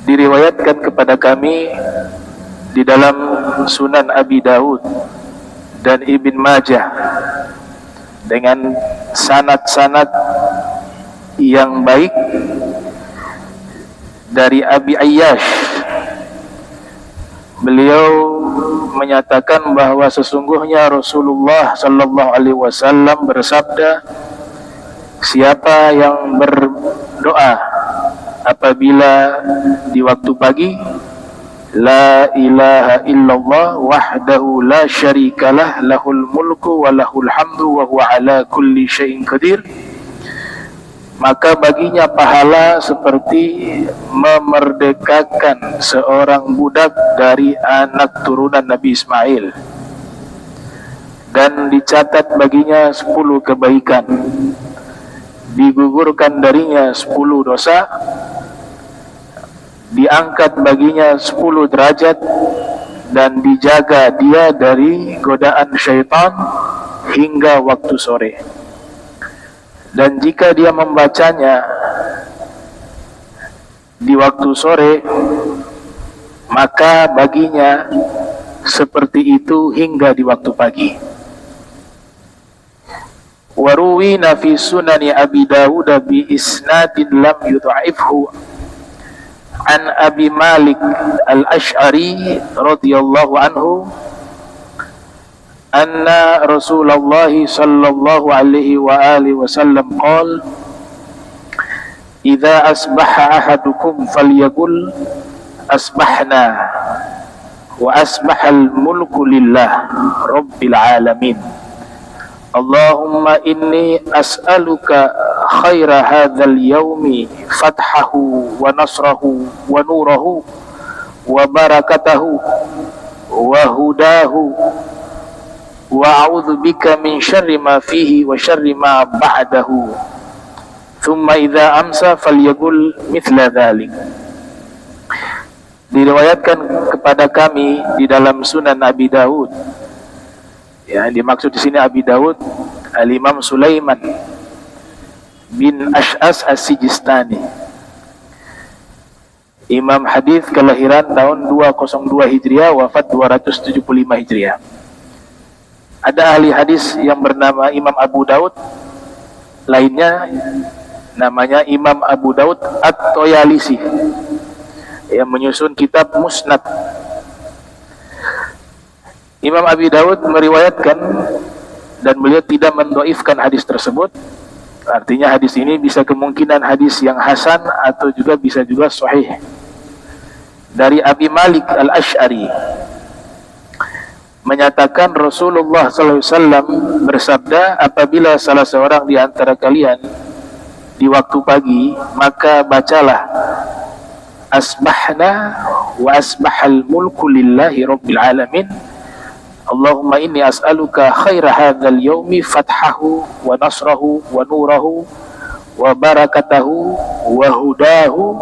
diriwayatkan kepada kami di dalam Sunan Abi Daud dan Ibn Majah dengan sanad-sanad yang baik dari Abi Ayyash. Beliau menyatakan bahwa sesungguhnya Rasulullah sallallahu alaihi wasallam bersabda, siapa yang berdoa apabila di waktu pagi, la ilaha illallah wahdahu la syarikalah lahul mulku wa lahul hamdu wa huwa ala kulli syai'in qadir, maka baginya pahala seperti memerdekakan seorang budak dari anak turunan Nabi Ismail, dan dicatat baginya 10 kebaikan, digugurkan darinya 10 dosa, diangkat baginya 10 derajat, dan dijaga dia dari godaan syaitan hingga waktu sore. Dan jika dia membacanya di waktu sore, maka baginya seperti itu hingga di waktu pagi. Waruwina fi sunani Abi Dawud bi isnadin lam yudha'ifhu an Abi Malik al-Ash'ari radhiyallahu anhu anna Rasulullah sallallahu alaihi wa alihi wasallam qala idza asbaha ahadukum falyaqul asbahna wa asbahal mulku lillah rabbil alamin Allahumma inni as'aluka khaira hadzal yaumi fathahu wa nasrahu wa nurahu wa barakatahu wa hudahu wa a'udzu bika min syarri ma fihi wa syarri ma ba'dahu thumma idza amsa falyaqul mithla dzalik. Diriwayatkan kepada kami di dalam Sunan Abi Daud. Ya, dimaksud di sini Abi Daud Al-Imam Sulaiman bin Ash'as As-Sijistani, imam hadis kelahiran tahun 202 Hijriah, wafat 275 Hijriah. Ada ahli hadis yang bernama Imam Abu Daud, lainnya namanya Imam Abu Daud At-Toyalisi, yang menyusun kitab Musnad. Imam Abi Daud meriwayatkan dan beliau tidak mendoifkan hadis tersebut. Artinya hadis ini bisa kemungkinan hadis yang hasan atau juga bisa juga sahih. Dari Abi Malik al-Ash'ari menyatakan Rasulullah SAW bersabda, apabila salah seorang di antara kalian di waktu pagi, maka bacalah asbahna wa asbahal mulku lillahi rabbil alamin Allahumma inni as'aluka khaira hadzal yaumi fathahu wa nasrahu wa nurahu wa barakatahu wa hudahu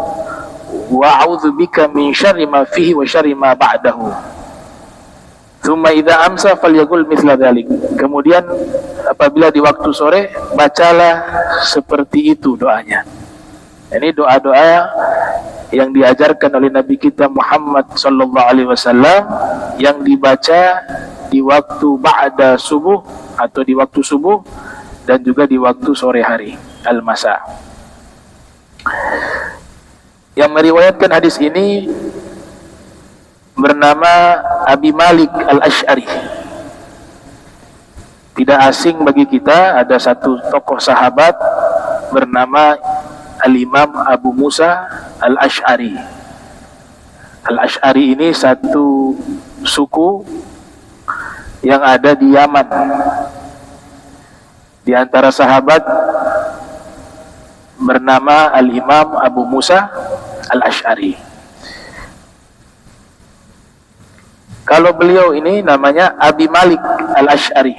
wa a'udzu bika min syarri ma fihi wa syarri ma ba'dahu thumma idza amsa falyaqul mithla dzalik. Kemudian apabila di waktu sore, bacalah seperti itu doanya. Ini doa-doa yang diajarkan oleh Nabi kita Muhammad sallallahu alaihi wasallam, yang dibaca di waktu ba'da subuh atau di waktu subuh, dan juga di waktu sore hari al-masa. Yang meriwayatkan hadis ini bernama Abi Malik al-Ash'ari. Tidak asing bagi kita, ada satu tokoh sahabat bernama Al-Imam Abu Musa al-Ash'ari. Al-Ash'ari ini satu suku yang ada di Yaman. Di antara sahabat bernama Al-Imam Abu Musa al-Ash'ari. Kalau beliau ini namanya Abi Malik al-Ash'ari.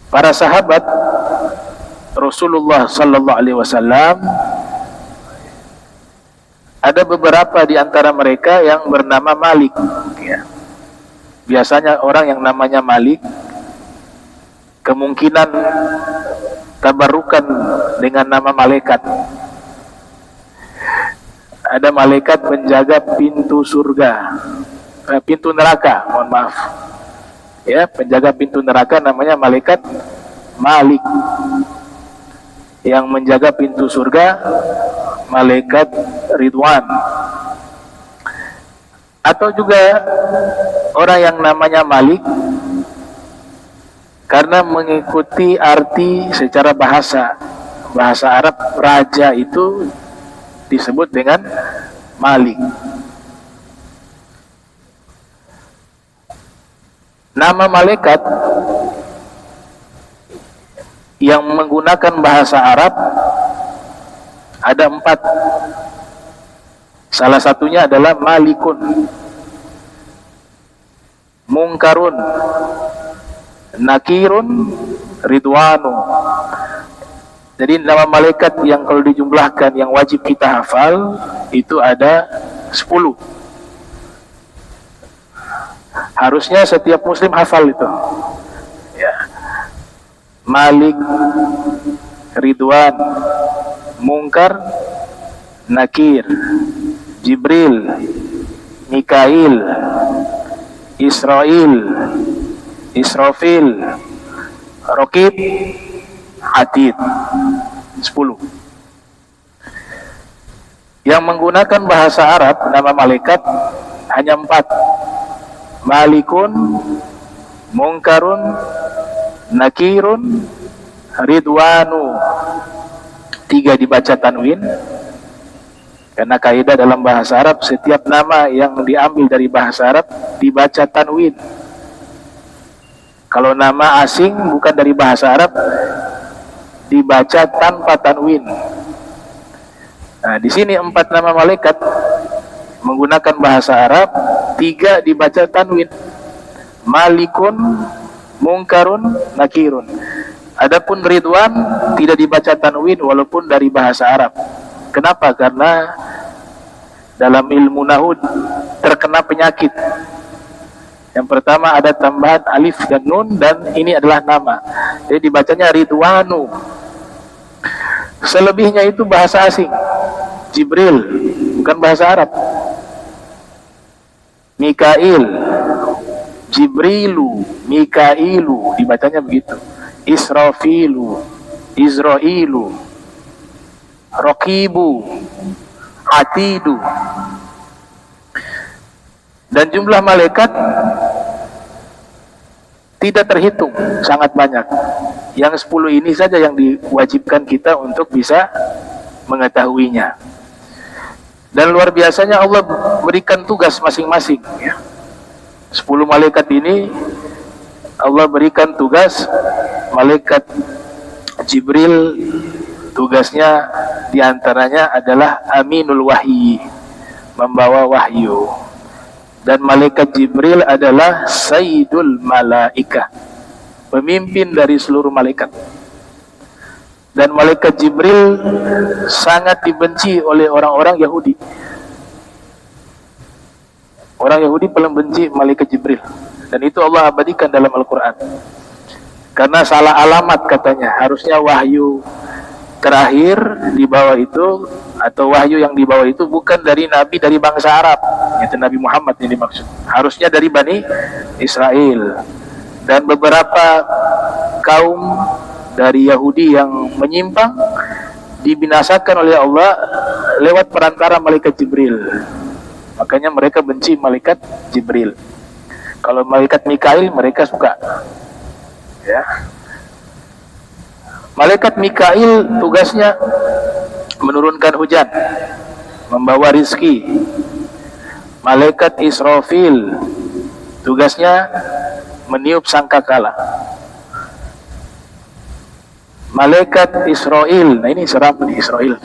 Para sahabat Rasulullah sallallahu alaihi wasallam, ada beberapa di antara mereka yang bernama Malik, ya. Biasanya orang yang namanya Malik kemungkinan tabarukan dengan nama malaikat. ada malaikat penjaga pintu surga, pintu neraka, mohon maaf. Ya, penjaga pintu neraka namanya malaikat Malik. Yang menjaga pintu surga malaikat Ridwan. Atau juga orang yang namanya Malik karena mengikuti arti secara bahasa Arab, raja itu disebut dengan Malik. Nama malaikat yang menggunakan bahasa Arab ada 4. Salah satunya adalah Malikun, Mungkarun, Nakirun, Ridwanu. Jadi nama malaikat yang kalau dijumlahkan yang wajib kita hafal itu ada 10. Harusnya setiap muslim hafal itu. Ya. Malik, Ridwan, Mungkar, Nakir, Jibril, Mikail, Israil, Israfil, Raqib, Atid. 10. Yang menggunakan bahasa Arab nama malaikat hanya 4. Malikun, Mungkarun, Nakirun, Ridwanu. 3 dibaca tanwin, karena kaidah dalam bahasa Arab setiap nama yang diambil dari bahasa Arab dibaca tanwin. Kalau nama asing bukan dari bahasa Arab dibaca tanpa tanwin. Nah, di sini 4 nama malaikat menggunakan bahasa Arab, 3 dibaca tanwin. Malikun, Mungkarun, Nakirun. Adapun Ridwan tidak dibaca tanwin walaupun dari bahasa Arab. Kenapa? Karena dalam ilmu nahwu terkena penyakit. Yang pertama ada tambahan alif dan nun, dan ini adalah nama. Jadi dibacanya Ridwanu. Selebihnya itu bahasa asing. Jibril bukan bahasa Arab. Mikail, Jibrilu, Mikailu, dibacanya begitu. Israfilu, Izrailu, Raqibu, Atidu. Dan jumlah malaikat tidak terhitung, sangat banyak. Yang 10 ini saja yang diwajibkan kita untuk bisa mengetahuinya. Dan luar biasanya Allah berikan tugas masing-masing. 10 malaikat ini Allah berikan tugas. Malaikat Jibril tugasnya diantaranya adalah Aminul Wahyi, membawa wahyu. Dan malaikat Jibril adalah Sayyidul Malaikah, pemimpin dari seluruh malaikat. Dan malaikat Jibril sangat dibenci oleh orang-orang Yahudi. Orang Yahudi paling benci malaikat Jibril. Dan itu Allah abadikan dalam Al-Quran. Karena salah alamat katanya. Harusnya wahyu terakhir di bawah itu, atau wahyu yang di bawah itu bukan dari Nabi dari bangsa Arab, yaitu Nabi Muhammad yang dimaksud. Harusnya dari Bani Israel. Dan beberapa kaum dari Yahudi yang menyimpang dibinasakan oleh Allah lewat perantara malaikat Jibril. Makanya mereka benci malaikat Jibril. Kalau malaikat Mikail mereka suka. Ya. Malaikat Mikail tugasnya menurunkan hujan, membawa rizki. Malaikat Israfil tugasnya meniup sangkakala. Malaikat Israil, nah ini seram nih Israil.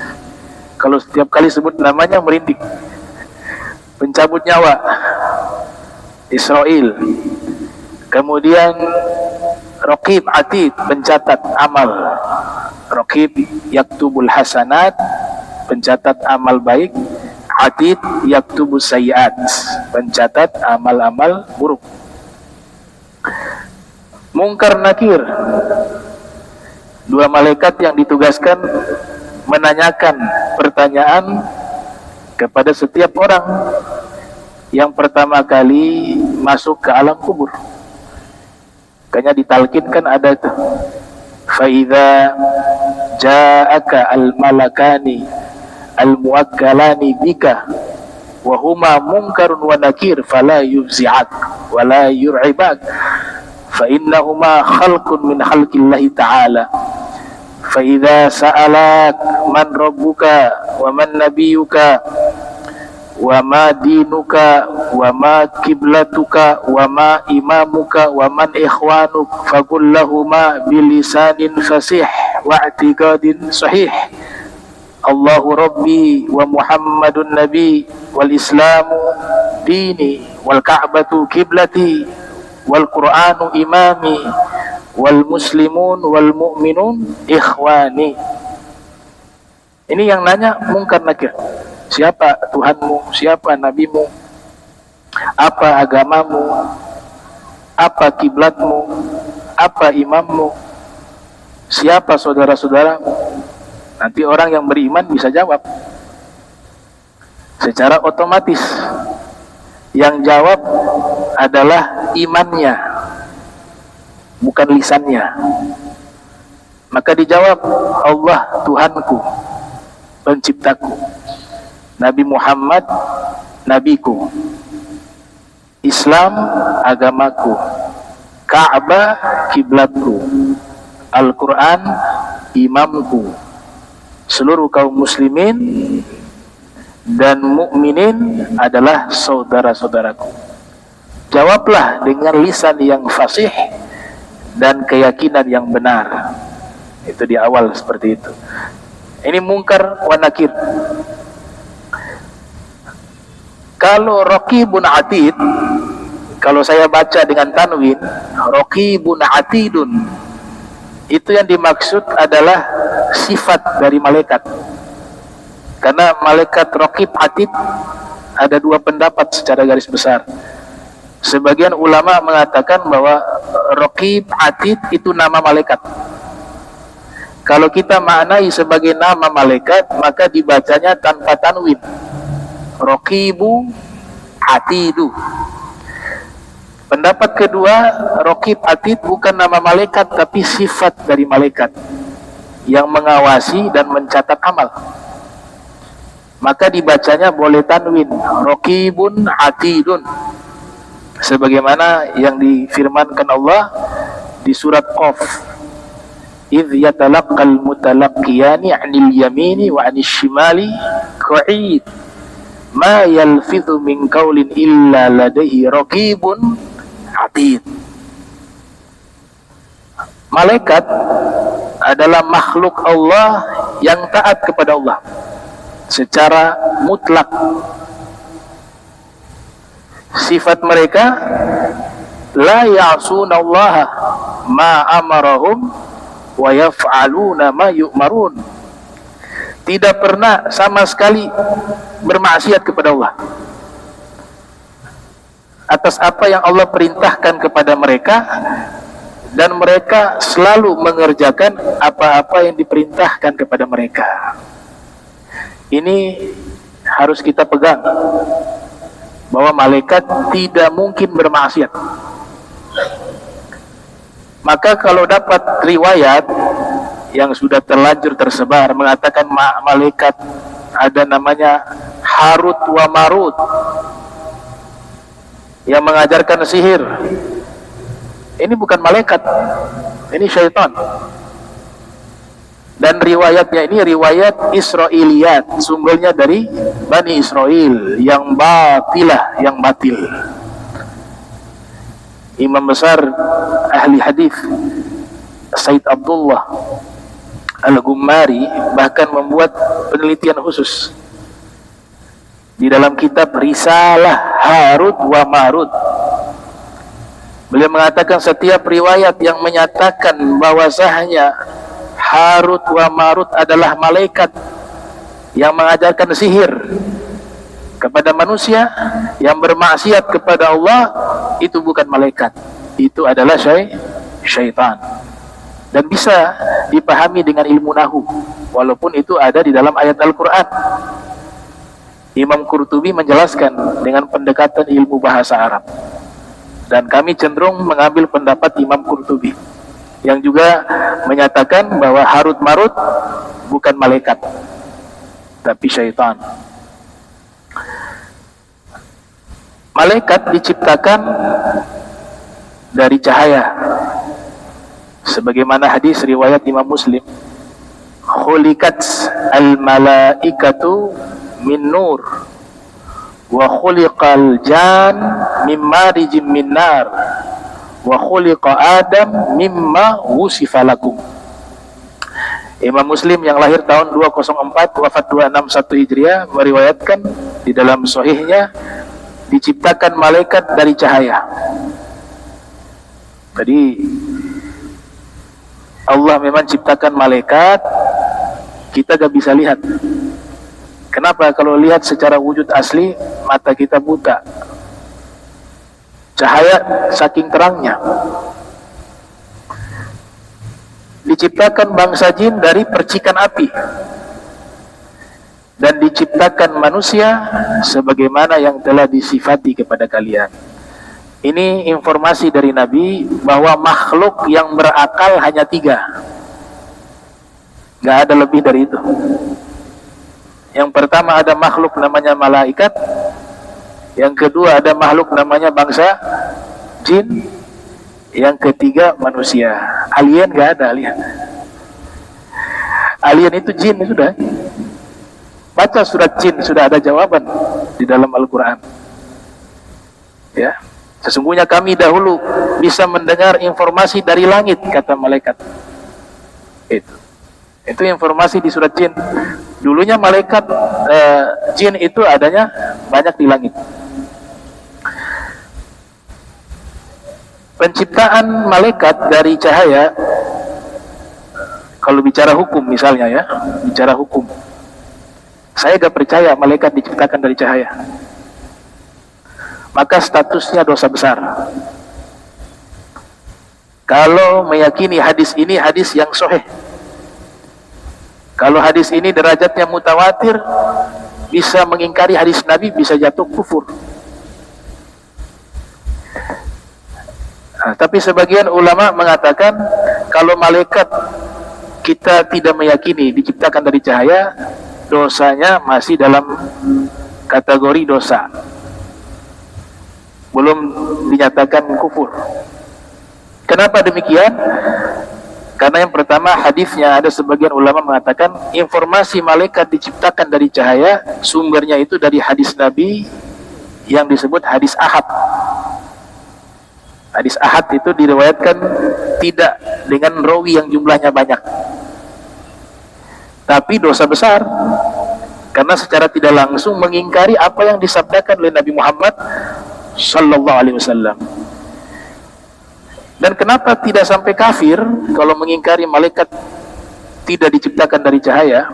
Kalau setiap kali sebut namanya merinding. Pencabut nyawa, Israil. Kemudian Raqib Atid, pencatat amal. Raqib yaktubul hasanat, pencatat amal baik. Atid yaktubus sayyiat, pencatat amal-amal buruk. Mungkar Nakir, 2 malaikat yang ditugaskan menanyakan pertanyaan kepada setiap orang yang pertama kali masuk ke alam kubur. Makanya ditalkinkan ada itu, faidha ja'aka al-malakani al-muwakkalani bika wa huma munkarun wa nakir fala yufzi'ak wa la yur'ibak fa innahuma khalqun min khalqillahi ta'ala fa idza sa'alak man rabbuka wa man nabiyyuka wa ma dinuka wa ma kiblatuka wa ma imamuka wa man ikhwanuk faqul lahumā bilisanin fasih wa i'tiqadin sahih Allahu rabbi wa Muhammadun nabi wal islamu dini wal ka'batu kiblati wal qur'anu imami wal muslimun wal mu'minun ikhwani. Ini yang nanya mungkar nakir. Siapa Tuhanmu? Siapa nabimu? Apa agamamu? Apa kiblatmu? Apa imammu? Siapa saudara-saudaramu? Nanti orang yang beriman bisa jawab secara otomatis. Yang jawab adalah imannya, bukan lisannya. Maka dijawab, Allah Tuhanku, penciptaku, Nabi Muhammad nabiku, Islam agamaku, Ka'bah kiblatku, Al-Quran imamku, seluruh kaum muslimin dan mukminin adalah saudara-saudaraku. Jawablah dengan lisan yang fasih dan keyakinan yang benar. Itu di awal seperti itu. Ini mungkar wa nakir. Kalau raqibun atid, kalau saya baca dengan tanwin, raqibun atidun, itu yang dimaksud adalah sifat dari malaikat. Karena malaikat raqib atid ada dua pendapat secara garis besar. Sebagian ulama mengatakan bahwa raqib atid itu nama malaikat. Kalau kita maknai sebagai nama malaikat, maka dibacanya tanpa tanwin, Raqibu Atidu. Pendapat kedua, Raqib Atid bukan nama malaikat tapi sifat dari malaikat yang mengawasi dan mencatat amal. Maka dibacanya boleh tanwin, Raqibun Atidun, sebagaimana yang difirmankan Allah di surat Qaf, idh yatalaqqal mutalaqqiyani 'anil yamini wa 'anil shimali qa'id ma yalfidhu min qaulin illa ladaihi raqibun atid. Malaikat adalah makhluk Allah yang taat kepada Allah secara mutlak. Sifat mereka la ya'sunallaha ma amarahum wa yaf'aluna ma yu'marun. Tidak pernah sama sekali bermaksiat kepada Allah atas apa yang Allah perintahkan kepada mereka, dan mereka selalu mengerjakan apa-apa yang diperintahkan kepada mereka. Ini harus kita pegang, bahwa malaikat tidak mungkin bermaksiat. Maka kalau dapat riwayat yang sudah terlanjur tersebar mengatakan malaikat ada namanya Harut wa Marut yang mengajarkan sihir, ini bukan malaikat, ini syaitan. Dan riwayatnya ini riwayat Israiliyat, sumbernya dari Bani Israel yang batilah, yang batil. Imam besar ahli hadis Said Abdullah Al-Gummari bahkan membuat penelitian khusus di dalam kitab Risalah Harut wa Marut. Beliau mengatakan setiap riwayat yang menyatakan bahwasanya Harut wa Marut adalah malaikat yang mengajarkan sihir kepada manusia yang bermaksiat kepada Allah, itu bukan malaikat, itu adalah syaitan. Dan bisa dipahami dengan ilmu nahu, walaupun itu ada di dalam ayat Al-Quran. Imam Qurtubi menjelaskan dengan pendekatan ilmu bahasa Arab. Dan kami cenderung mengambil pendapat Imam Qurtubi yang juga menyatakan bahwa Harut Marut bukan malaikat, tapi syaitan. Malaikat diciptakan dari cahaya, sebagaimana hadis riwayat Imam Muslim, khuliqat al-malaikatu min nur wa khuliqal jan min marijim min nar wa khuliqa Adam mimma wusifa lakum. Imam Muslim yang lahir tahun 204 wafat 261 Hijriah meriwayatkan di dalam sahihnya, diciptakan malaikat dari cahaya. Jadi Allah memang ciptakan malaikat, kita gak bisa lihat. Kenapa? Kalau lihat secara wujud asli, mata kita buta. Cahaya saking terangnya. Diciptakan bangsa jin dari percikan api, dan diciptakan manusia sebagaimana yang telah disifati kepada kalian. Ini informasi dari Nabi bahwa makhluk yang berakal hanya 3, gak ada lebih dari itu. Yang pertama ada makhluk namanya malaikat, yang kedua ada makhluk namanya bangsa jin, yang ketiga manusia. Alien gak ada, alien itu jin sudah. Baca surat jin, sudah ada jawaban di dalam Al-Quran. Ya, sesungguhnya kami dahulu bisa mendengar informasi dari langit, kata malaikat. Itu informasi di surat jin. Dulunya malaikat jin itu adanya banyak di langit. Penciptaan malaikat dari cahaya, kalau bicara hukum misalnya ya, bicara hukum, saya gak percaya malaikat diciptakan dari cahaya. Maka statusnya dosa besar. Kalau meyakini hadis ini hadis yang sahih, kalau hadis ini derajatnya mutawatir, bisa mengingkari hadis Nabi, bisa jatuh kufur. Nah, tapi sebagian ulama mengatakan kalau malaikat kita tidak meyakini diciptakan dari cahaya, dosanya masih dalam kategori dosa, belum dinyatakan kufur. Kenapa demikian? Karena yang pertama hadisnya, ada sebagian ulama mengatakan informasi malaikat diciptakan dari cahaya, sumbernya itu dari hadis Nabi yang disebut hadis ahad. Hadis ahad itu diriwayatkan tidak dengan rawi yang jumlahnya banyak, tapi dosa besar, karena secara tidak langsung mengingkari apa yang disabdakan oleh Nabi Muhammad sallallahu alaihi wasallam. Dan kenapa tidak sampai kafir kalau mengingkari malaikat tidak diciptakan dari cahaya?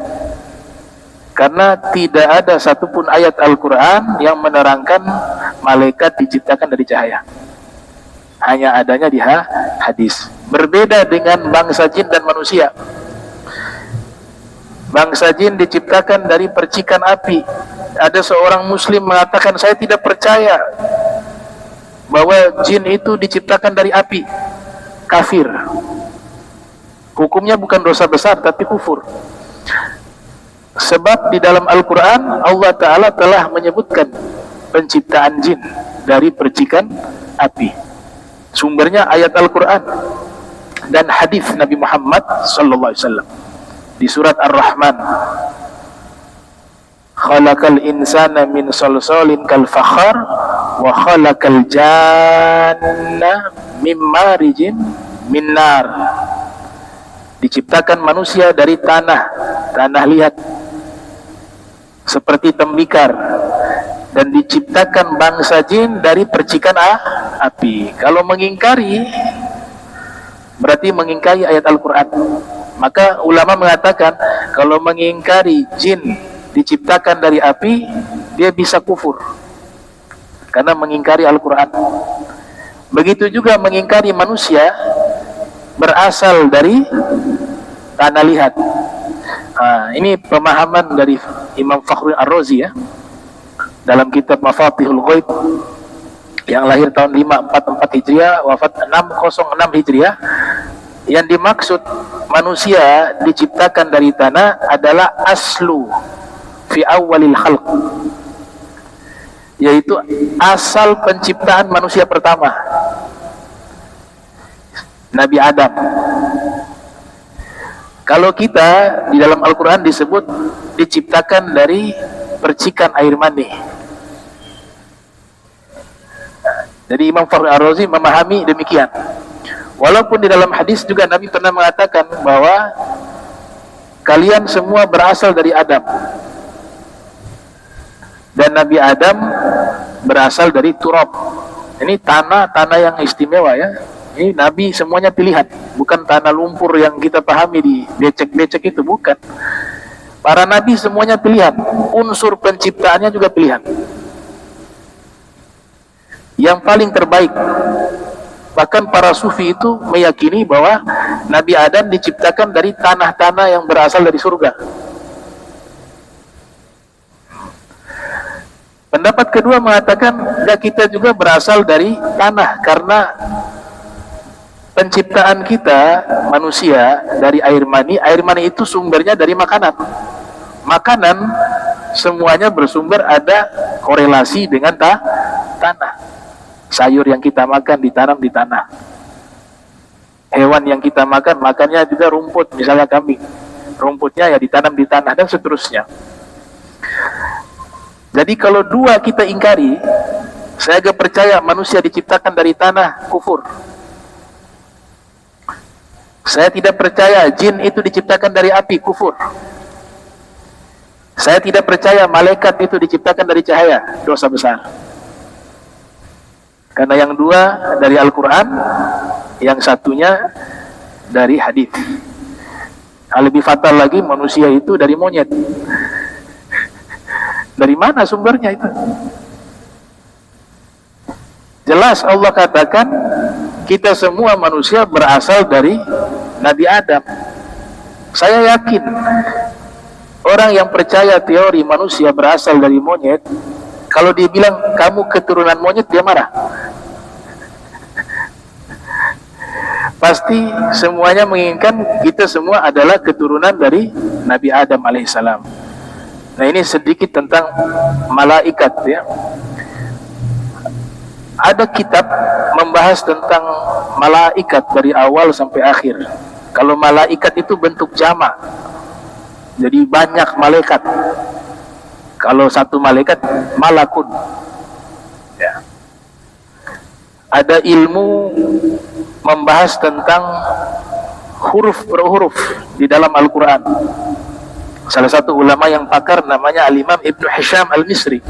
Karena tidak ada satupun ayat Al-Quran yang menerangkan malaikat diciptakan dari cahaya. Hanya adanya di hadis. Berbeda dengan bangsa jin dan manusia. Bangsa jin diciptakan dari percikan api. Ada seorang muslim mengatakan, saya tidak percaya bahwa jin itu diciptakan dari api. Kafir. Hukumnya bukan dosa besar, tapi kufur. Sebab di dalam Al-Quran Allah Ta'ala telah menyebutkan penciptaan jin dari percikan api. Sumbernya ayat Al-Quran dan hadis Nabi Muhammad sallallahu alaihi wasallam di surat Ar-Rahman. Khalaqal insana min salsalin kal fakhar wa khalaqal janna mim marijin min nar. Diciptakan manusia dari tanah liat seperti tembikar, dan diciptakan bangsa jin dari percikan api. Kalau mengingkari berarti mengingkari ayat Al-Quran. Maka ulama mengatakan kalau mengingkari jin diciptakan dari api, dia bisa kufur karena mengingkari Al-Quran. Begitu juga mengingkari manusia berasal dari tanah liat. Ini pemahaman dari Imam Fakhruddin Ar-Razi ya. dalam kitab Mafatihul Ghaib yang lahir tahun 544 Hijriah, wafat 606 Hijriah. Yang dimaksud manusia diciptakan dari tanah adalah aslu fi awalil khalq, yaitu asal penciptaan manusia pertama, Nabi Adam. Kalau kita di dalam Al-Quran disebut diciptakan dari percikan air mani. Jadi Imam Fakhri Ar-Razi memahami demikian. Walaupun di dalam hadis juga Nabi pernah mengatakan bahwa kalian semua berasal dari Adam, dan Nabi Adam berasal dari turab. Ini tanah yang istimewa ya. Ini Nabi semuanya pilihan, bukan tanah lumpur yang kita pahami di becek-becek itu, bukan. Para Nabi semuanya pilihan, unsur penciptaannya juga pilihan. Yang paling terbaik. Bahkan para sufi itu meyakini bahwa Nabi Adam diciptakan dari tanah-tanah yang berasal dari surga. Pendapat kedua mengatakan ya, kita juga berasal dari tanah, karena penciptaan kita manusia dari air mani. Air mani itu sumbernya dari makanan. Makanan semuanya bersumber ada korelasi dengan tanah. Sayur yang kita makan ditanam di tanah. Hewan yang kita makan, makannya juga rumput, misalnya kambing. Rumputnya ya ditanam di tanah, dan seterusnya. Jadi kalau dua kita ingkari, saya agak percaya manusia diciptakan dari tanah, kufur. Saya tidak percaya jin itu diciptakan dari api, kufur. Saya tidak percaya malaikat itu diciptakan dari cahaya, dosa besar. Karena yang dua dari Al-Quran, yang satunya dari hadis. Lebih fatal lagi, manusia itu dari monyet. Dari mana sumbernya itu? Jelas Allah katakan kita semua manusia berasal dari Nabi Adam. Saya yakin orang yang percaya teori manusia berasal dari monyet, kalau dia bilang kamu keturunan monyet, dia marah. Pasti semuanya menginginkan kita semua adalah keturunan dari Nabi Adam alaihissalam. Nah, ini sedikit tentang malaikat ya. Ada kitab membahas tentang malaikat dari awal sampai akhir. Kalau malaikat itu bentuk jamak, jadi banyak malaikat. Kalau satu malaikat, malakun ya. Ada ilmu membahas tentang huruf per huruf di dalam Al-Quran. Salah satu ulama yang pakar namanya Al-Imam Ibnu Hisham Al-Misri,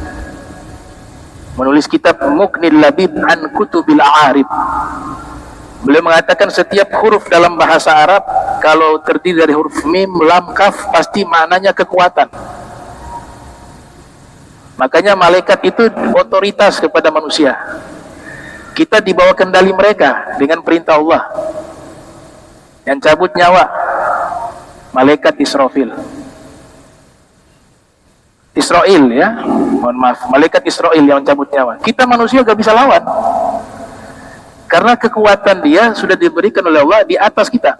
menulis kitab Muqnil Labib an Kutubil A'arib. Beliau mengatakan setiap huruf dalam bahasa Arab kalau terdiri dari huruf mim, lam, kaf, pasti maknanya kekuatan. Makanya malaikat itu otoritas kepada manusia. Kita di bawah kendali mereka dengan perintah Allah. Yang cabut nyawa malaikat Israfil. Israel ya, mohon maaf, malaikat Israel yang cabut nyawa. Kita manusia gak bisa lawan, karena kekuatan dia sudah diberikan oleh Allah di atas kita.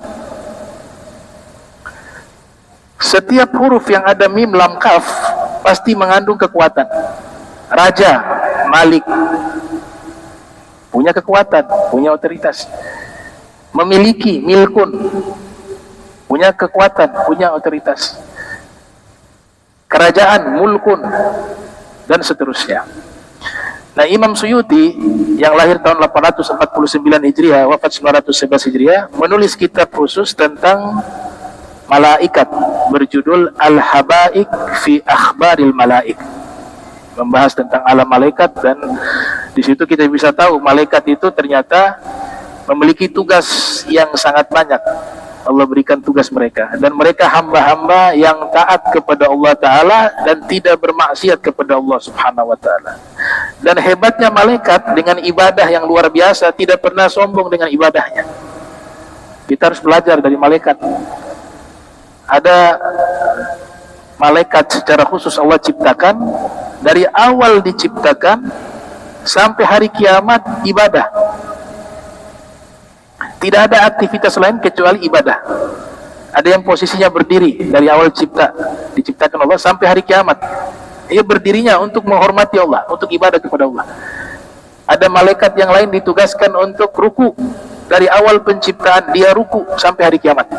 Setiap huruf yang ada mim, lam, kaf pasti mengandung kekuatan. Raja, Malik, punya kekuatan, punya otoritas. Memiliki, milkun, punya kekuatan, punya otoritas. Kerajaan, mulkun, dan seterusnya. Nah, Imam Suyuti yang lahir tahun 849 Hijriah, wafat 911 Hijriah, menulis kitab khusus tentang malaikat berjudul Al-Habaik fi Akhbaril Malaik, membahas tentang alam malaikat, dan di situ kita bisa tahu malaikat itu ternyata memiliki tugas yang sangat banyak. Allah berikan tugas mereka, dan mereka hamba-hamba yang taat kepada Allah Ta'ala dan tidak bermaksiat kepada Allah Subhanahu Wa Ta'ala. Dan hebatnya malaikat dengan ibadah yang luar biasa, tidak pernah sombong dengan ibadahnya. Kita harus belajar dari malaikat. Ada malaikat secara khusus Allah ciptakan, dari awal diciptakan sampai hari kiamat ibadah. Tidak ada aktivitas lain kecuali ibadah. Ada yang posisinya berdiri dari awal diciptakan Allah sampai hari kiamat. Ia berdirinya untuk menghormati Allah, untuk ibadah kepada Allah. Ada malaikat yang lain ditugaskan untuk ruku. Dari awal penciptaan dia ruku sampai hari kiamat.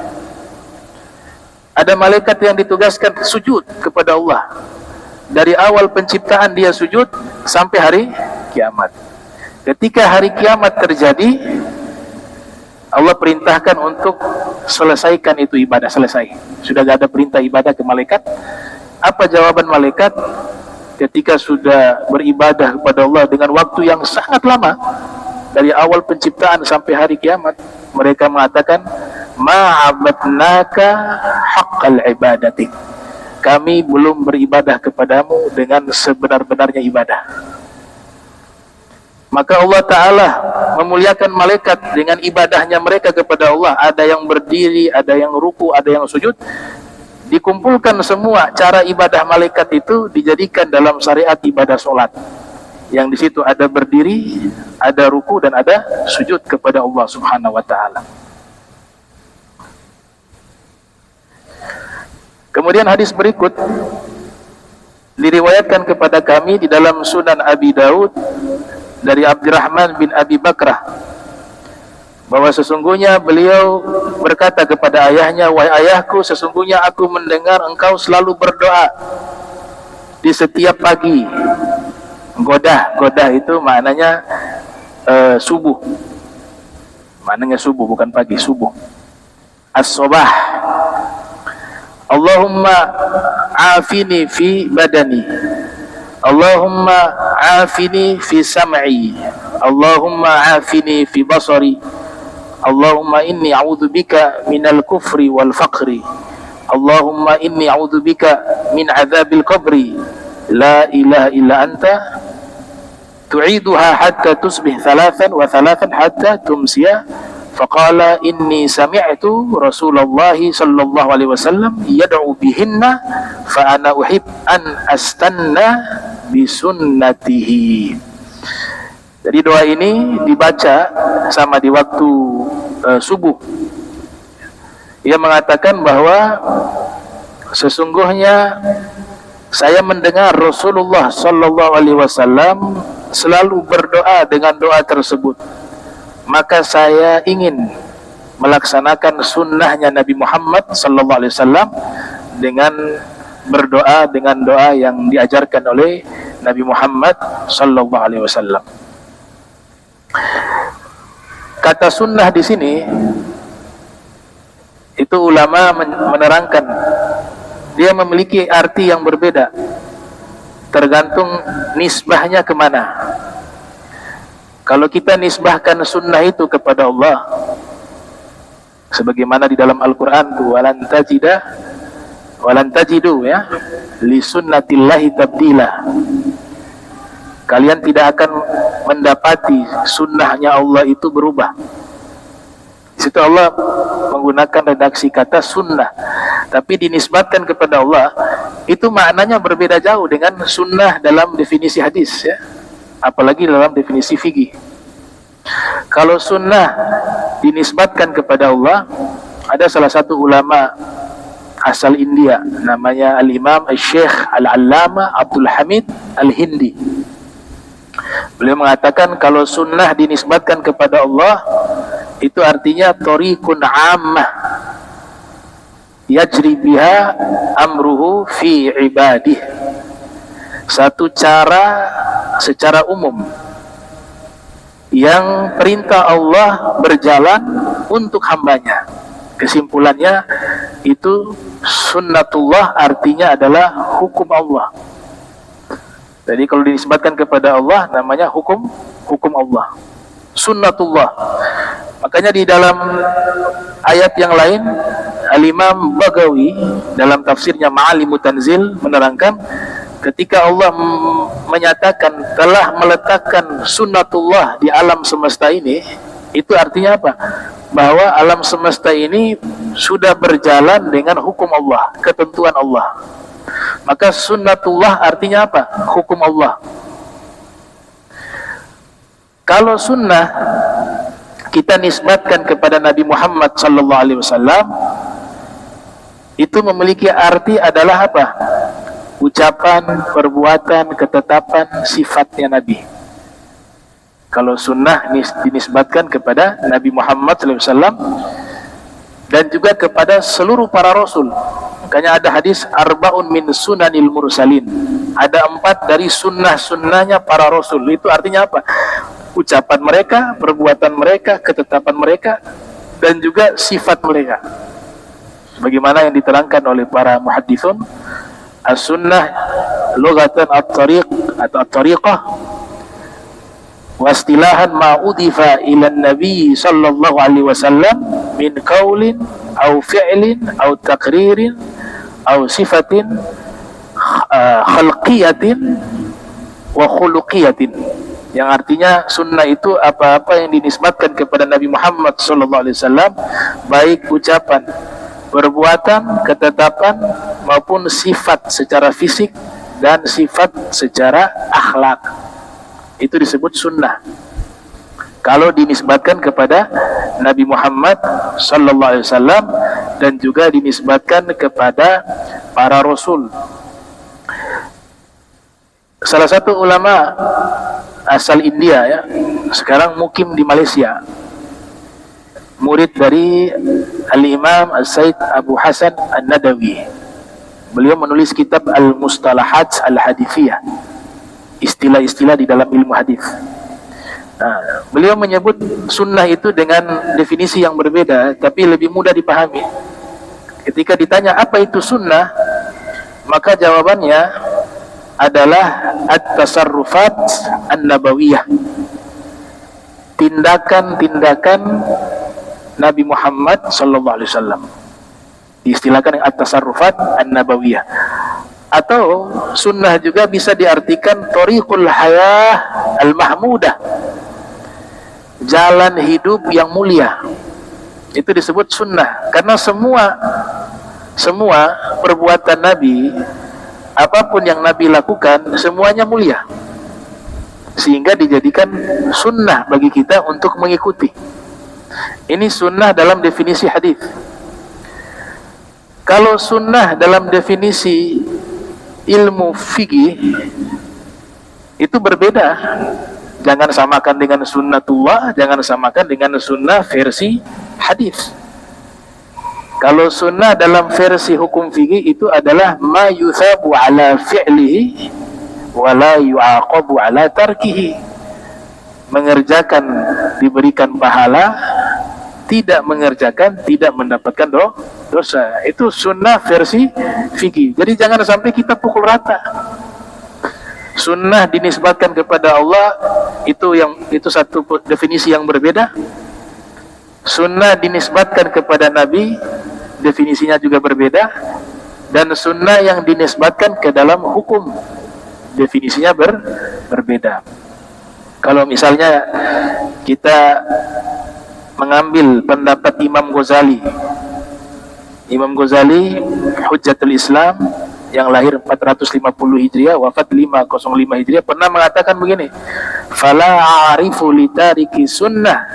Ada malaikat yang ditugaskan sujud kepada Allah. Dari awal penciptaan dia sujud sampai hari kiamat. Ketika hari kiamat terjadi, Allah perintahkan untuk selesaikan itu ibadah, selesai. Sudah tidak ada perintah ibadah ke malaikat. Apa jawaban malaikat ketika sudah beribadah kepada Allah dengan waktu yang sangat lama, dari awal penciptaan sampai hari kiamat? Mereka mengatakan, ma'abadnaka haqqal ibadati, kami belum beribadah kepadamu dengan sebenar-benarnya ibadah. Maka Allah Ta'ala memuliakan malaikat dengan ibadahnya mereka kepada Allah. Ada yang berdiri, ada yang ruku, ada yang sujud. Dikumpulkan semua cara ibadah malaikat itu dijadikan dalam syariat ibadah solat, yang di situ ada berdiri, ada ruku, dan ada sujud kepada Allah Subhanahu wa Ta'ala. Kemudian hadis berikut diriwayatkan kepada kami di dalam Sunan Abi Daud dari Abdurrahman bin Abi Bakrah, bahwa sesungguhnya beliau berkata kepada ayahnya, wahai ayahku, sesungguhnya aku mendengar engkau selalu berdoa di setiap pagi. Godah itu maknanya subuh. Maknanya subuh, bukan pagi, subuh. As-sobah. Allahumma afini fi badani, Allahumma afini fi sam'i, Allahumma afini fi basari, Allahumma inni a'udzubika minal kufri wal faqri, Allahumma inni a'udzubika min adzabil qabri, la ilaha illa anta, tu'iduha hatta tusbih thalathan wa thalathan hatta tumsiya. Faqala inni sami'tu Rasulullah sallallahu alaihi wasallam yad'u bihinna fa ana uhib an astanna bi sunnatihi. Jadi doa ini dibaca sama di waktu subuh. Ia mengatakan bahwa sesungguhnya saya mendengar Rasulullah sallallahu alaihi wasallam selalu berdoa dengan doa tersebut. Maka saya ingin melaksanakan sunnahnya Nabi Muhammad sallallahu alaihi wasallam dengan berdoa dengan doa yang diajarkan oleh Nabi Muhammad sallallahu alaihi wasallam. Kata sunnah di sini itu ulama menerangkan dia memiliki arti yang berbeda tergantung nisbahnya kemana. Kalau kita nisbahkan sunnah itu kepada Allah, sebagaimana di dalam Al-Quran tuh, walan tajidu ya li sunnatillahi tabdila, kalian tidak akan mendapati sunnahnya Allah itu berubah. Di situ Allah menggunakan redaksi kata sunnah, tapi dinisbatkan kepada Allah itu maknanya berbeda jauh dengan sunnah dalam definisi hadis ya, apalagi dalam definisi fikih. Kalau sunnah dinisbatkan kepada Allah, ada salah satu ulama asal India namanya Al-Imam Al-Syekh Al-Allama Abdul Hamid Al-Hindi. Beliau mengatakan kalau sunnah dinisbatkan kepada Allah itu artinya tariqun ammah yajri biha amruhu fi ibadih, satu cara secara umum yang perintah Allah berjalan untuk hambanya. Kesimpulannya itu sunnatullah artinya adalah hukum Allah. Jadi kalau dinisbatkan kepada Allah namanya hukum Allah, sunnatullah. Makanya di dalam ayat yang lain Al-Imam Bagawi dalam tafsirnya Ma'alimut Tanzil menerangkan ketika Allah menyatakan telah meletakkan sunnatullah di alam semesta ini, itu artinya apa? Bahwa alam semesta ini sudah berjalan dengan hukum Allah, ketentuan Allah. Maka sunnatullah artinya apa? Hukum Allah. Kalau sunnah kita nisbatkan kepada Nabi Muhammad sallallahu alaihi wasallam, itu memiliki arti adalah apa? Ucapan, perbuatan, ketetapan, sifatnya Nabi. Kalau sunnah dinisbatkan kepada Nabi Muhammad SAW dan juga kepada seluruh para rasul. Makanya ada hadis arba'un min sunanil mursalin. Ada 4 dari sunnah-sunnahnya para rasul. Itu artinya apa? Ucapan mereka, perbuatan mereka, ketetapan mereka, dan juga sifat mereka. Bagaimana yang diterangkan oleh para muhadditsun, as-sunnah lughatan at-tariq atau at-tariqah, wa istilahan ma udifa ila nabi sallallahu alaihi wasallam min qaulin aw fi'lin aw taqririn aw sifatin khalqiyatin wa khuluqiyatin. Yang artinya sunnah itu apa-apa yang dinisbatkan kepada Nabi Muhammad sallallahu alaihi wasallam, baik ucapan, perbuatan, ketetapan maupun sifat secara fisik dan sifat secara akhlak. Itu disebut sunnah kalau dinisbatkan kepada Nabi Muhammad sallallahu alaihi wasallam dan juga dinisbatkan kepada para rasul. Salah satu ulama asal India ya, sekarang mukim di Malaysia, murid dari Al-Imam As-Said Abu Hasan An-Nadawi. Beliau menulis kitab Al-Mustalahat Al-Hadithiyah, istilah-istilah di dalam ilmu hadis. Nah, beliau menyebut sunnah itu dengan definisi yang berbeda, tapi lebih mudah dipahami. Ketika ditanya apa itu sunnah, maka jawabannya adalah at-tasarrufat an-nabawiyah, tindakan-tindakan Nabi Muhammad sallallahu alaihi wasallam. Diistilahkan dengan at-tasarrufat an-nabawiyah. Atau sunnah juga bisa diartikan thariqul hayah al-mahmudah, jalan hidup yang mulia. Itu disebut sunnah karena semua perbuatan Nabi, apapun yang Nabi lakukan, semuanya mulia, sehingga dijadikan sunnah bagi kita untuk mengikuti. Ini sunnah dalam definisi hadis. Kalau sunnah dalam definisi ilmu fikih itu berbeda. Jangan samakan dengan sunnatullah, jangan samakan dengan sunnah versi hadis. Kalau sunnah dalam versi hukum fikih itu adalah ma yuthabu ala fi'lihi wa la yu'aqabu ala tarkihi. Mengerjakan diberikan pahala, tidak mengerjakan tidak mendapatkan dosa. Itu sunnah versi fikih. Jadi jangan sampai kita pukul rata. Sunnah dinisbatkan kepada Allah, itu satu definisi yang berbeda. Sunnah dinisbatkan kepada Nabi, definisinya juga berbeda. Dan sunnah yang dinisbatkan ke dalam hukum, definisinya berbeda. Kalau misalnya kita mengambil pendapat Imam Ghazali, Hujjatul Islam, yang lahir 450 Hijriah, wafat 505 Hijriah, pernah mengatakan begini, fala a'rifu li tariki sunnah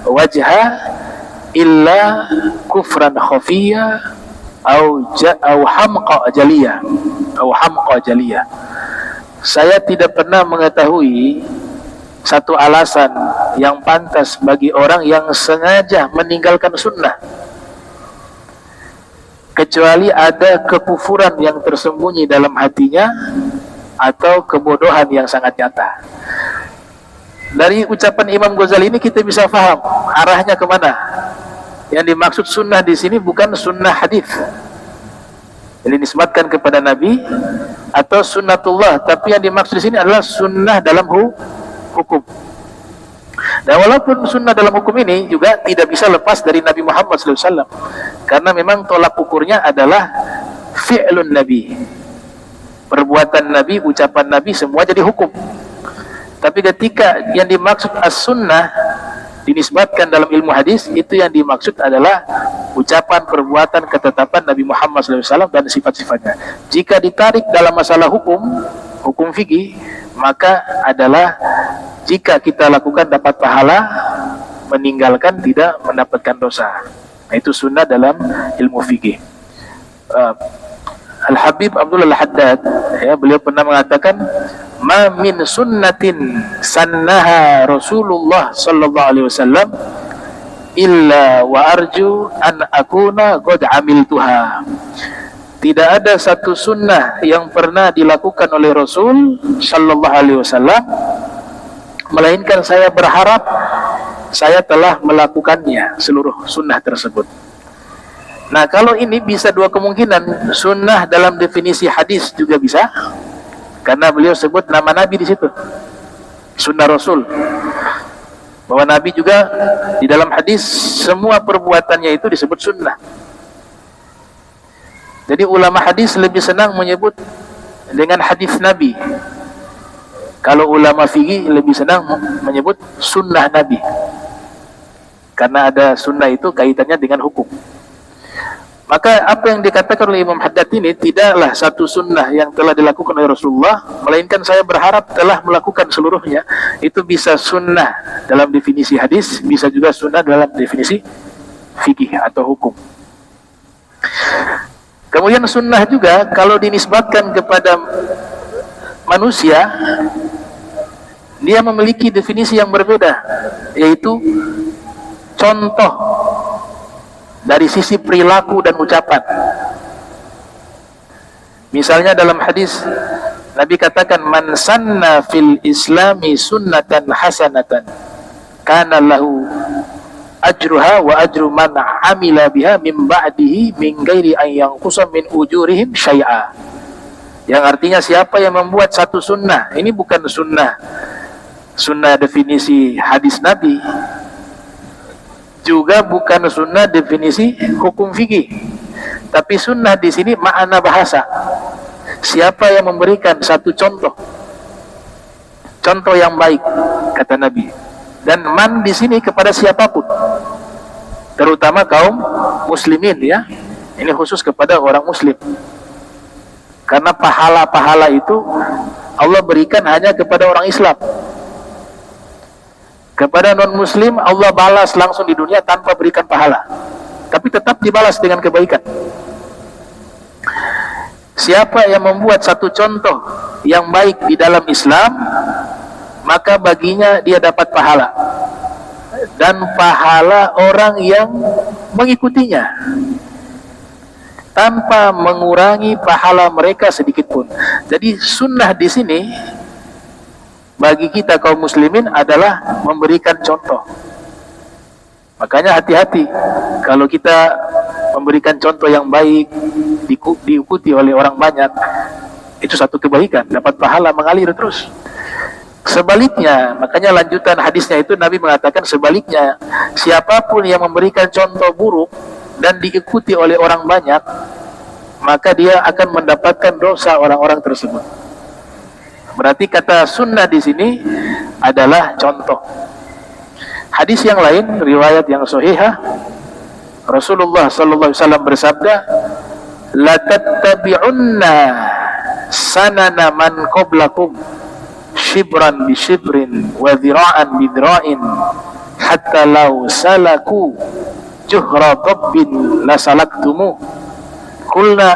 wajha illa kufran khafiyya au hamqa jaliyah. Saya tidak pernah mengetahui satu alasan yang pantas bagi orang yang sengaja meninggalkan sunnah, kecuali ada kekufuran yang tersembunyi dalam hatinya atau kebodohan yang sangat nyata. Dari ucapan Imam Ghazali ini kita bisa paham arahnya kemana. Yang dimaksud sunnah di sini bukan sunnah hadis yang dinisbatkan kepada Nabi atau sunnatullah, tapi yang dimaksud di sini adalah sunnah dalam hukum. Dan walaupun sunnah dalam hukum ini juga tidak bisa lepas dari Nabi Muhammad SAW, karena memang tolak ukurnya adalah fi'lun Nabi, perbuatan Nabi, ucapan Nabi, semua jadi hukum. Tapi ketika yang dimaksud as-sunnah dinisbatkan dalam ilmu hadis, itu yang dimaksud adalah ucapan, perbuatan, ketetapan Nabi Muhammad SAW dan sifat-sifatnya. Jika ditarik dalam masalah hukum fikih, maka adalah jika kita lakukan dapat pahala, meninggalkan tidak mendapatkan dosa. Nah, itu sunnah dalam ilmu fikih. Al-Habib Abdullah Al-Haddad, ya, beliau pernah mengatakan, ma min sunnatin sannaha Rasulullah sallallahu alaihi wasallam illa wa arju an akuna qad amiltuha. Tidak ada satu sunnah yang pernah dilakukan oleh Rasul sallallahu alaihi wasallam melainkan saya berharap saya telah melakukannya, seluruh sunnah tersebut. Nah, kalau ini bisa dua kemungkinan, sunnah dalam definisi hadis juga bisa, karena beliau sebut nama Nabi di situ, sunnah Rasul, bahwa Nabi juga di dalam hadis semua perbuatannya itu disebut sunnah. Jadi ulama hadis lebih senang menyebut dengan hadis Nabi. Kalau ulama fikih lebih senang menyebut sunnah Nabi, karena ada sunnah itu kaitannya dengan hukum. Maka apa yang dikatakan oleh Imam Haddad ini tidaklah satu sunnah yang telah dilakukan oleh Rasulullah, melainkan saya berharap telah melakukan seluruhnya. Itu bisa sunnah dalam definisi hadis, bisa juga sunnah dalam definisi fikih atau hukum. Kemudian sunnah juga kalau dinisbatkan kepada manusia, dia memiliki definisi yang berbeda, yaitu contoh dari sisi perilaku dan ucapan. Misalnya dalam hadis Nabi katakan, man sanna fil islami sunnatan hasanatan kana lahu ajruha wa ajru man amila biha min ba'dihi min ghairi an yanqusa min ujurihim syai'a. Yang artinya siapa yang membuat satu sunnah, ini bukan sunnah definisi hadis Nabi, juga bukan sunnah definisi hukum fikih, tapi sunnah di sini makna bahasa. Siapa yang memberikan satu contoh yang baik, kata Nabi. Dan man di sini kepada siapapun, terutama kaum muslimin, ya. Ini khusus kepada orang muslim. Karena pahala-pahala itu Allah berikan hanya kepada orang Islam. Kepada non-muslim Allah balas langsung di dunia tanpa berikan pahala, tapi tetap dibalas dengan kebaikan. Siapa yang membuat satu contoh yang baik di dalam Islam, maka baginya dia dapat pahala, dan pahala orang yang mengikutinya, tanpa mengurangi pahala mereka sedikit pun. Jadi sunnah di sini bagi kita kaum muslimin adalah memberikan contoh. Makanya hati-hati kalau kita memberikan contoh yang baik, diikuti oleh orang banyak, itu satu kebaikan, dapat pahala mengalir terus. Sebaliknya, makanya lanjutan hadisnya itu Nabi mengatakan sebaliknya, siapapun yang memberikan contoh buruk dan diikuti oleh orang banyak, maka dia akan mendapatkan dosa orang-orang tersebut. Berarti kata sunnah di sini adalah contoh. Hadis yang lain, riwayat yang sahihah, Rasulullah sallallahu alaihi wasallam bersabda, la tattabi'unna sanana man qablakum shibran bi shibrin wa dhira'an bi dhira'in hatta law salaku juhra dabbin la salaktumu. Qulna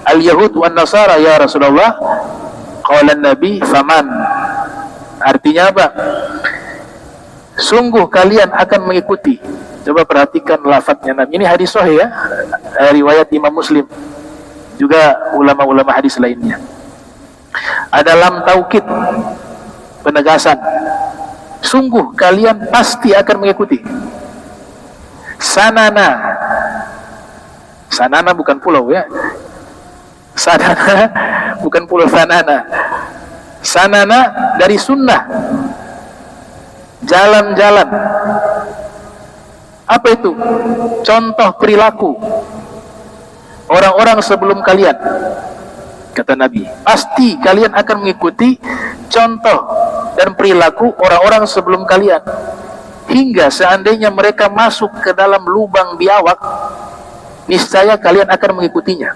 al-yahud wan nasara ya Rasulullah. Qala Nabi faman. Artinya apa? Sungguh kalian akan mengikuti. Coba perhatikan lafadznya Nabi. Ini hadis sahih, ya, riwayat Imam Muslim, juga ulama-ulama hadis lainnya. Ada lam taukid, penegasan. Sungguh kalian pasti akan mengikuti. Sanana. Sanana bukan pulau, ya. Sanana bukan pulau Sanana. Sanana dari sunnah, jalan-jalan. Apa itu? Contoh perilaku orang-orang sebelum kalian, kata Nabi. Pasti kalian akan mengikuti contoh dan perilaku orang-orang sebelum kalian. hingga seandainya mereka masuk ke dalam lubang biawak, niscaya kalian akan mengikutinya.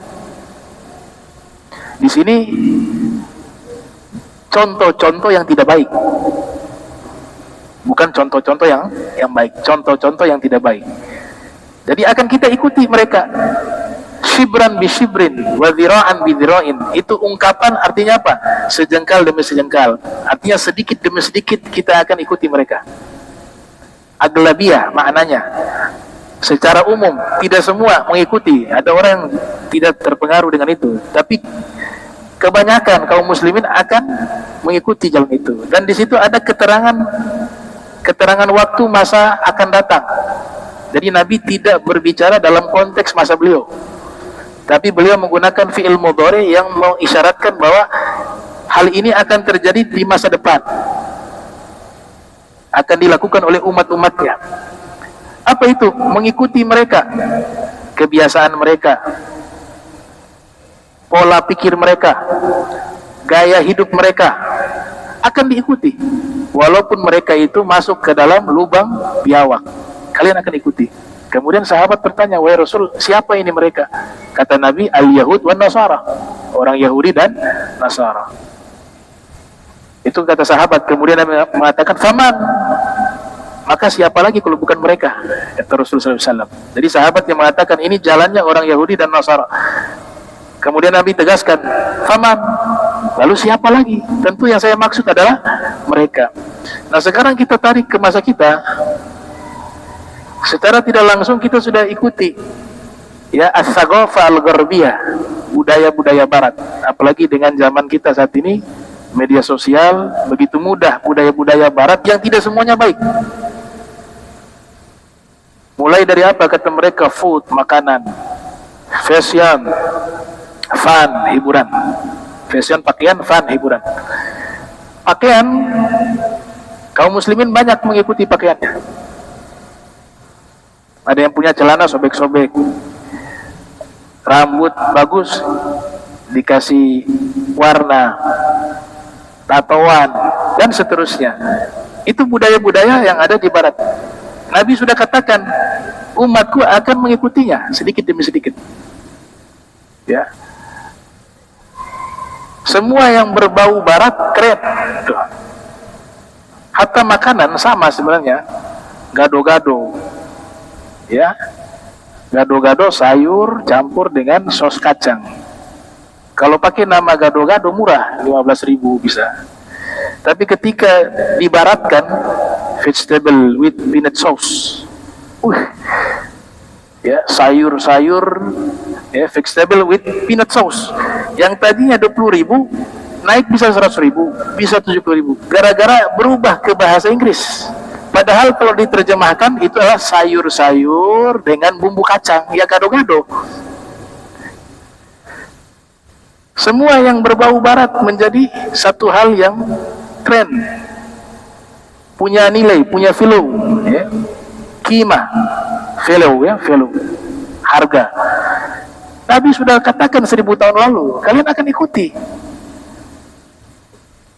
Di sini contoh-contoh yang tidak baik, bukan contoh-contoh yang baik, contoh-contoh yang tidak baik. Jadi akan kita ikuti mereka. Shibran bi shibrin wa dhira'an bi dhira'in. Itu ungkapan artinya apa? Sejengkal demi sejengkal. Artinya sedikit demi sedikit kita akan ikuti mereka. Aglabiyah maknanya. Secara umum tidak semua mengikuti. Ada orang yang tidak terpengaruh dengan itu, tapi kebanyakan kaum muslimin akan mengikuti jalan itu. Dan di situ ada keterangan waktu masa akan datang. Jadi Nabi tidak berbicara dalam konteks masa beliau, tapi beliau menggunakan fi'il mudhari yang mengisyaratkan bahwa hal ini akan terjadi di masa depan, akan dilakukan oleh umat-umatnya. Apa itu? Mengikuti mereka, kebiasaan mereka, pola pikir mereka, gaya hidup mereka akan diikuti. Walaupun mereka itu masuk ke dalam lubang biawak, kalian akan ikuti. Kemudian sahabat bertanya, wahai Rasul, siapa ini mereka? Kata Nabi, al-Yahud wan Nasara, orang Yahudi dan Nasara. Itu kata sahabat. Kemudian Nabi mengatakan, faman, maka siapa lagi kalau bukan mereka? Kata Rasulullah SAW. Jadi sahabat yang mengatakan ini jalannya orang Yahudi dan Nasara. Kemudian Nabi tegaskan, faman, lalu siapa lagi? Tentu yang saya maksud adalah mereka. Nah sekarang kita tarik ke masa kita. Secara tidak langsung kita sudah ikuti ya as-saqafah al-gharbiyah, budaya-budaya barat. Apalagi dengan zaman kita saat ini, media sosial begitu mudah budaya-budaya barat yang tidak semuanya baik. Mulai dari apa kata mereka? Food, makanan, fashion, fun, hiburan. Fashion, pakaian, fun, hiburan. Pakaian, kaum muslimin banyak mengikuti pakaiannya. Ada yang punya celana sobek-sobek, rambut bagus, dikasih warna, tatoan, dan seterusnya. Itu budaya-budaya yang ada di barat. Nabi sudah katakan, umatku akan mengikutinya sedikit demi sedikit. Ya, semua yang berbau barat keren. Hatta makanan sama sebenarnya, gado-gado. Ya, gado-gado sayur campur dengan sos kacang. Kalau pakai nama gado-gado murah, 15.000 bisa. Tapi ketika dibaratkan vegetable with peanut sauce, ya sayur-sayur, ya vegetable with peanut sauce, yang tadinya 20.000 naik bisa 100.000, bisa 70.000, gara-gara berubah ke bahasa Inggris. Padahal kalau diterjemahkan itu adalah sayur-sayur dengan bumbu kacang, ya gado-gado. Semua yang berbau barat menjadi satu hal yang tren, punya nilai, punya value, ya. Kima, value, ya, value, harga. Nabi sudah katakan 1000 tahun lalu, kalian akan ikuti.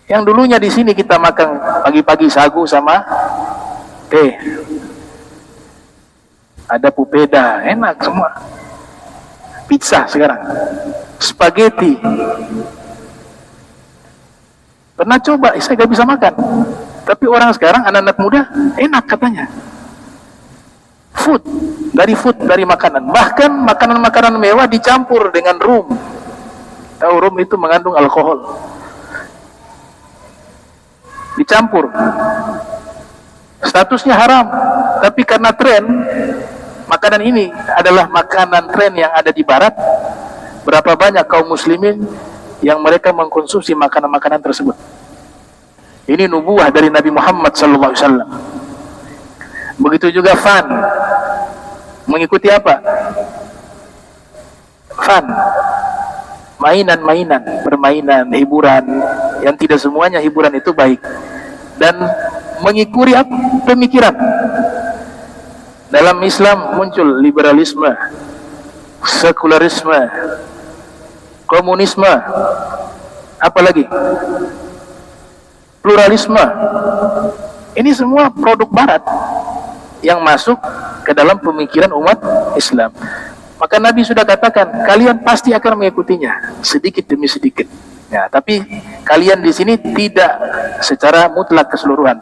Yang dulunya di sini kita makan pagi-pagi sagu sama teh, ada pupeda, enak semua. Pizza sekarang, spaghetti. Pernah coba, saya gak bisa makan. Tapi orang sekarang, anak-anak muda, enak katanya. Food, dari makanan. Bahkan makanan-makanan mewah dicampur dengan rum. Tahu rum itu mengandung alkohol. Dicampur. Statusnya haram, tapi karena tren, makanan ini adalah makanan tren yang ada di barat. Berapa banyak kaum muslimin yang mereka mengkonsumsi makanan-makanan tersebut. Ini nubuah dari Nabi Muhammad SAW. Begitu juga fun, mengikuti apa? Fun, mainan-mainan, permainan, hiburan, yang tidak semuanya hiburan itu baik. Dan mengikuti pemikiran. Dalam Islam muncul liberalisme, sekularisme, komunisme, apalagi pluralisme. Ini semua produk barat yang masuk ke dalam pemikiran umat Islam. Maka Nabi sudah katakan, kalian pasti akan mengikutinya sedikit demi sedikit. Ya, tapi kalian di sini tidak secara mutlak keseluruhan,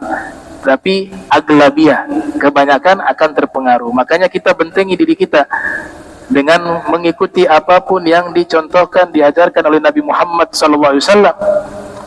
tapi aglabiah, kebanyakan akan terpengaruh. Makanya kita bentengi diri kita dengan mengikuti apapun yang dicontohkan, diajarkan oleh Nabi Muhammad SAW.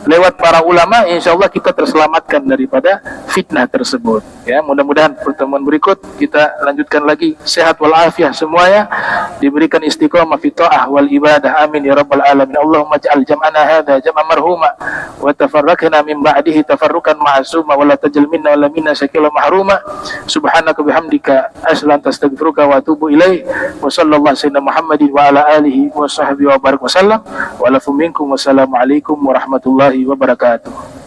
Lewat para ulama, insya Allah kita terselamatkan daripada fitnah tersebut. Ya, mudah-mudahan pertemuan berikut kita lanjutkan lagi. Sehat walafiat semuanya, diberikan istiqomah fi ta'ah wal ibadah. Amin ya rabbal alamin. Allahumma ja'al jam'ana hadha jam'an marhuma wa tafarraqna min ba'dihi tafarruqan ma'suma wa la tajal minna wa la minna syakila mahruma. Subhanaka bihamdika aslan tastaghfiruka wa atubu ilaih. Wa sallallahu sayyidina Muhammadin wa ala alihi wa sahbihi wa barak wa sallam. Wa lafu minkum. Wassalamualaikum warahmatullahi wabarakatuh.